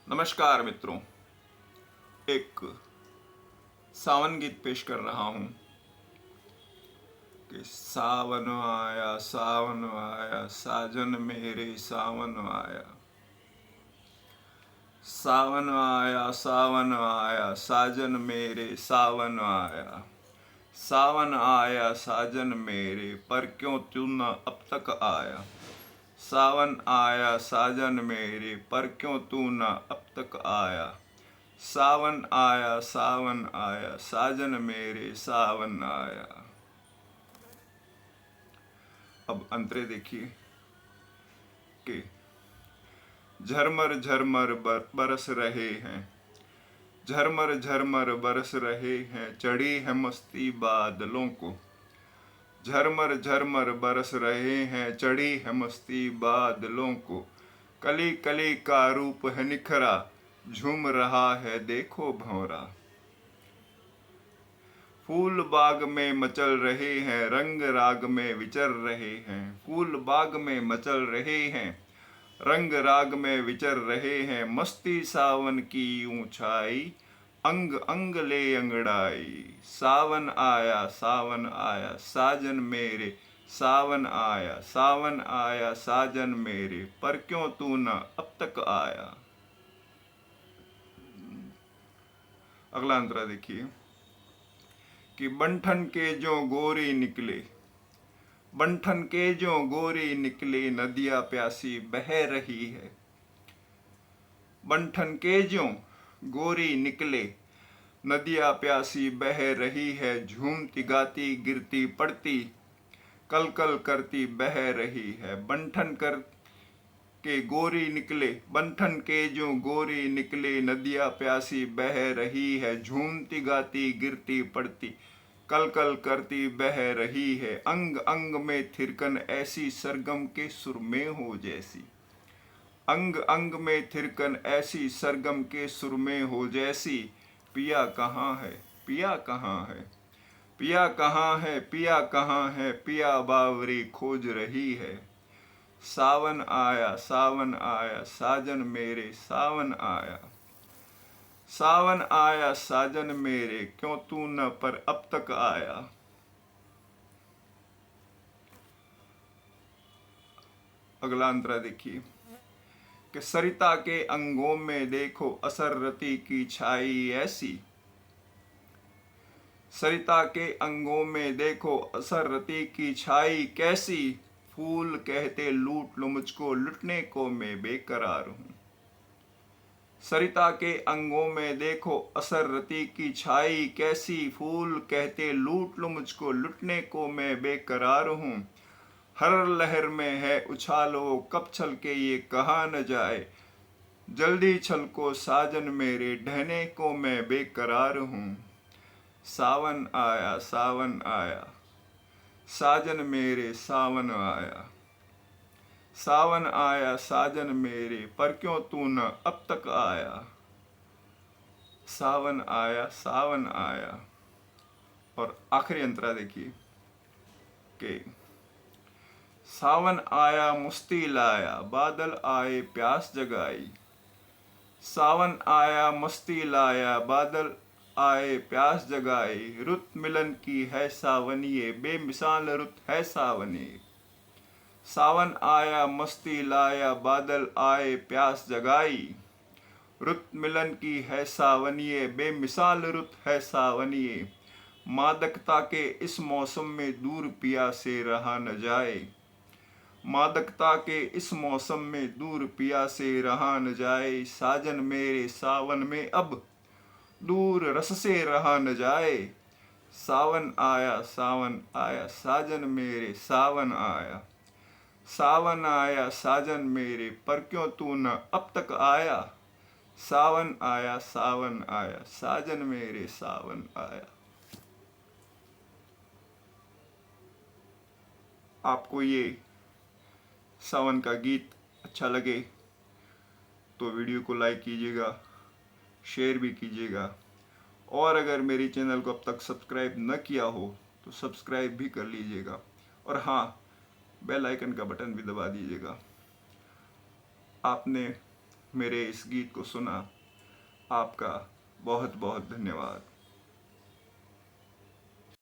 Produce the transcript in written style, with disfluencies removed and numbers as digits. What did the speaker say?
नमस्कार मित्रों, एक सावन गीत पेश कर रहा हूँ कि सावन आया साजन मेरे सावन आया। सावन आया साजन मेरे सावन आया। सावन आया साजन मेरे, पर क्यों तू न अब तक आया। सावन आया साजन मेरे, पर क्यों तू न अब तक आया। सावन आया साजन मेरे सावन आया। अब अंतरे देखिए कि झरमर झरमर बरस रहे हैं, झरमर झरमर बरस रहे हैं, चढ़ी है मस्ती बादलों को। झरमर झरमर बरस रहे हैं, चढ़ी है मस्ती बादलों को। कली कली का रूप है निखरा, झूम रहा है देखो भंवरा। फूल बाग में मचल रहे हैं, रंग राग में विचर रहे हैं। फूल बाग में मचल रहे हैं, रंग राग में विचर रहे हैं। मस्ती सावन की ऊंचाई, अंग अंग ले अंगड़ाई। सावन आया साजन मेरे सावन आया साजन मेरे, पर क्यों तू न अब तक आया। अगला अंतरा देखिए कि बंठन के जो गोरी निकले, बंठन के जो गोरी निकले, नदियां प्यासी बह रही है। बंठन के जो गोरी निकले, नदियां प्यासी बह रही है। झूमती गाती गिरती पड़ती, कल कल करती बह रही है। बंठन कर के गोरी निकले, बंठन के जो गोरी निकले, नदियां प्यासी बह रही है। झूमती गाती गिरती पड़ती, कल कल करती बह रही है। अंग अंग में थिरकन ऐसी, सरगम के सुर में हो जैसी। अंग अंग में थिरकन ऐसी, सरगम के सुर में हो जैसी। पिया कहाँ है, पिया कहाँ है, पिया कहाँ है, पिया कहाँ है, पिया बावरी खोज रही है। सावन आया साजन मेरे सावन आया। सावन आया साजन मेरे, क्यों तू न पर अब तक आया। अगला अंतरा देखिए कि सरिता के अंगों में देखो असर रति की छाई ऐसी। सरिता के अंगों में देखो असर रति की छाई कैसी। फूल कहते लूट लो मुझको, लुटने को मैं बेकरार हूं। सरिता के अंगों में देखो असर रति की छाई कैसी। फूल कहते लूट लो मुझको, लुटने को मैं बेकरार हूं। हर लहर में है उछालो, कब छल के ये कहा न जाए। जल्दी छलको साजन मेरे, ढहने को मैं बेकरार हूं। सावन आया साजन मेरे सावन आया। सावन आया साजन मेरे, पर क्यों तू न अब तक आया। सावन आया। और आखिरी अंतरा देखिए कि सावन आया मस्ती लाया, बादल आए प्यास जगाई। सावन आया मस्ती लाया, बादल आए प्यास जगाई। रुत मिलन की है सावनिये, बेमिसाल रुत है सावनिये। सावन आया मस्ती लाया, बादल आए प्यास जगाई। रुत मिलन की है सावनिये, बेमिसाल रुत है सावनिये। मादकता के इस मौसम में दूर पिया से रहा न जाए। मादकता के इस मौसम में दूर पिया से रहा न जाए। साजन मेरे सावन में अब दूर रस से रहा न जाए। सावन आया साजन मेरे सावन आया। सावन आया साजन मेरे, पर क्यों तू न अब तक आया। सावन आया साजन मेरे सावन आया। आपको ये सावन का गीत अच्छा लगे तो वीडियो को लाइक कीजिएगा, शेयर भी कीजिएगा। और अगर मेरी चैनल को अब तक सब्सक्राइब न किया हो तो सब्सक्राइब भी कर लीजिएगा। और हाँ, बेल आइकन का बटन भी दबा दीजिएगा। आपने मेरे इस गीत को सुना। आपका बहुत बहुत धन्यवाद।